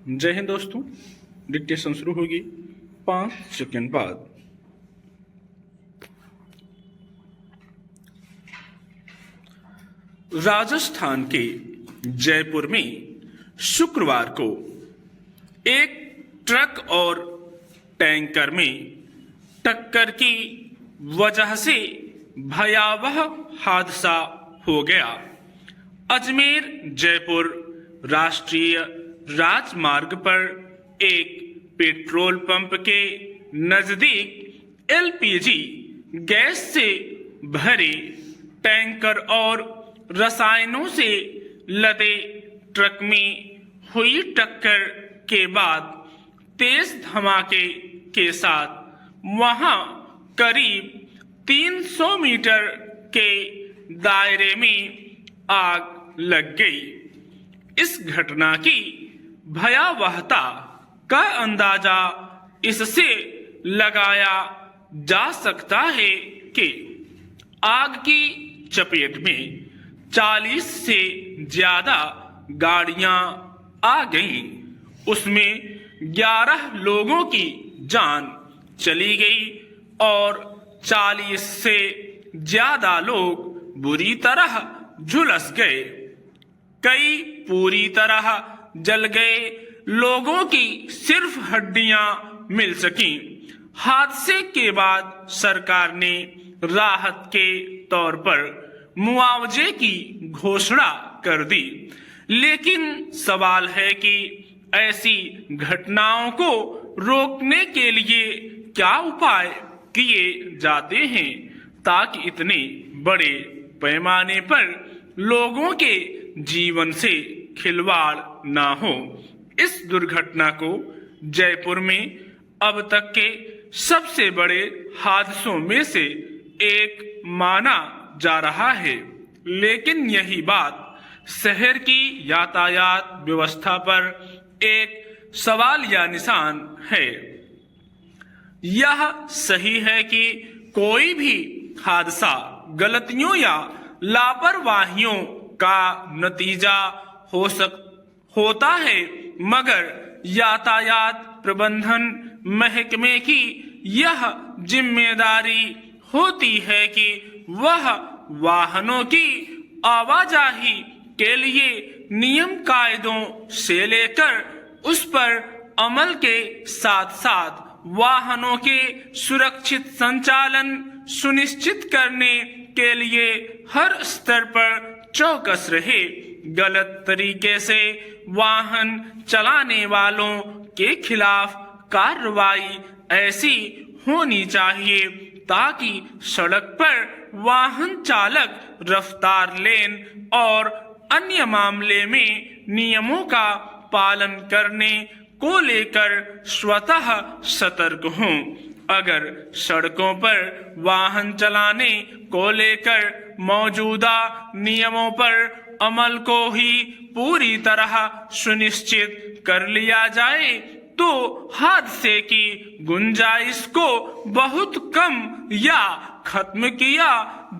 जय हिंद दोस्तों। डिक्टेशन शुरू होगी 5 सेकंड बाद। राजस्थान के जयपुर में शुक्रवार को एक ट्रक और टैंकर में टक्कर की वजह से भयावह हादसा हो गया। अजमेर जयपुर राष्ट्रीय राजमार्ग पर एक पेट्रोल पंप के नजदीक एलपीजी गैस से भरे टैंकर और रसायनों से लदे ट्रक में हुई टक्कर के बाद तेज धमाके के साथ वहां करीब 300 मीटर के दायरे में आग लग गई। इस घटना की भयावहता का अंदाजा इससे लगाया जा सकता है कि आग की चपेट में 40 से ज्यादा गाड़ियां आ गईं। उसमें 11 लोगों की जान चली गई और 40 से ज्यादा लोग बुरी तरह झुलस गए। कई पूरी तरह जल गए लोगों की सिर्फ हड्डियां मिल सकीं। हादसे के बाद सरकार ने राहत के तौर पर मुआवजे की घोषणा कर दी, लेकिन सवाल है कि ऐसी घटनाओं को रोकने के लिए क्या उपाय किए जाते हैं ताकि इतने बड़े पैमाने पर लोगों के जीवन से खिलवाड़ ना हो। इस दुर्घटना को जयपुर में अब तक के सबसे बड़े हादसों में से एक माना जा रहा है, लेकिन यही बात शहर की यातायात व्यवस्था पर एक सवालिया निशान है। यह सही है कि कोई भी हादसा गलतियों या लापरवाहियों का नतीजा होता है, मगर यातायात प्रबंधन महकमे की यह जिम्मेदारी होती है कि वह वाहनों की आवाजाही के लिए नियम कायदों से लेकर उस पर अमल के साथ साथ वाहनों के सुरक्षित संचालन सुनिश्चित करने के लिए हर स्तर पर चौकस रहे। गलत तरीके से वाहन चलाने वालों के खिलाफ कार्रवाई ऐसी होनी चाहिए ताकि सड़क पर वाहन चालक रफ्तार लेन और अन्य मामले में नियमों का पालन करने को लेकर स्वतः सतर्क हों। अगर सड़कों पर वाहन चलाने को लेकर मौजूदा नियमों पर अमल को ही पूरी तरह सुनिश्चित कर लिया जाए तो हादसे की गुंजाइश को बहुत कम या खत्म किया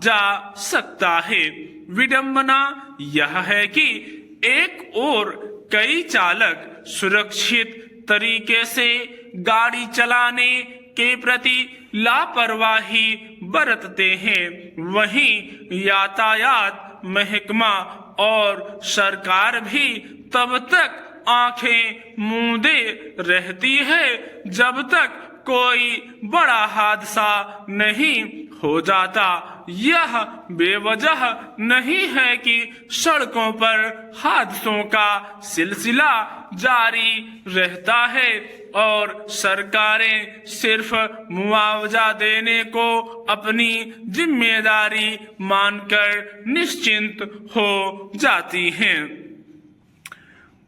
जा सकता है। विडंबना यह है कि एक और कई चालक सुरक्षित तरीके से गाड़ी चलाने के प्रति लापरवाही बरतते हैं, वहीं यातायात महकमा और सरकार भी तब तक आंखें मूंदे रहती है जब तक कोई बड़ा हादसा नहीं हो जाता। यह बेवजह नहीं है कि सड़कों पर हादसों का सिलसिला जारी रहता है और सरकारें सिर्फ मुआवजा देने को अपनी जिम्मेदारी मानकर निश्चिंत हो जाती हैं।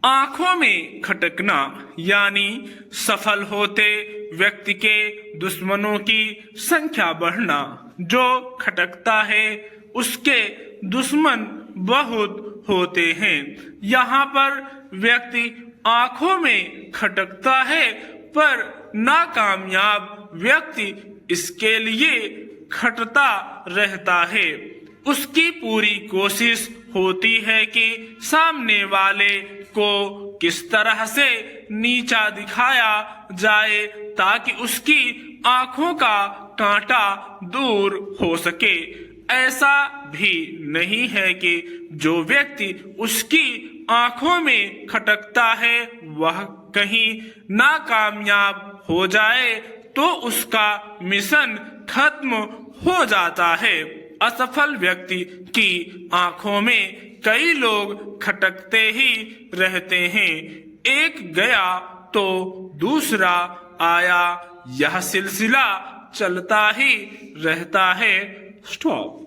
आंखों में खटकना यानी सफल होते व्यक्ति के दुश्मनों की संख्या बढ़ना। जो खटकता है उसके दुश्मन बहुत होते हैं। यहाँ पर व्यक्ति आंखों में खटकता है पर नाकामयाब व्यक्ति इसके लिए खटता रहता है। उसकी पूरी कोशिश होती है कि सामने वाले को किस तरह से नीचा दिखाया जाए ताकि उसकी आंखों का कांटा दूर हो सके। ऐसा भी नहीं है कि जो व्यक्ति उसकी आंखों में खटकता है वह कहीं नाकामयाब हो जाए तो उसका मिशन खत्म हो जाता है। असफल व्यक्ति की आंखों में कई लोग खटकते ही रहते हैं, एक गया तो दूसरा आया, यह सिलसिला चलता ही रहता है। स्टॉप।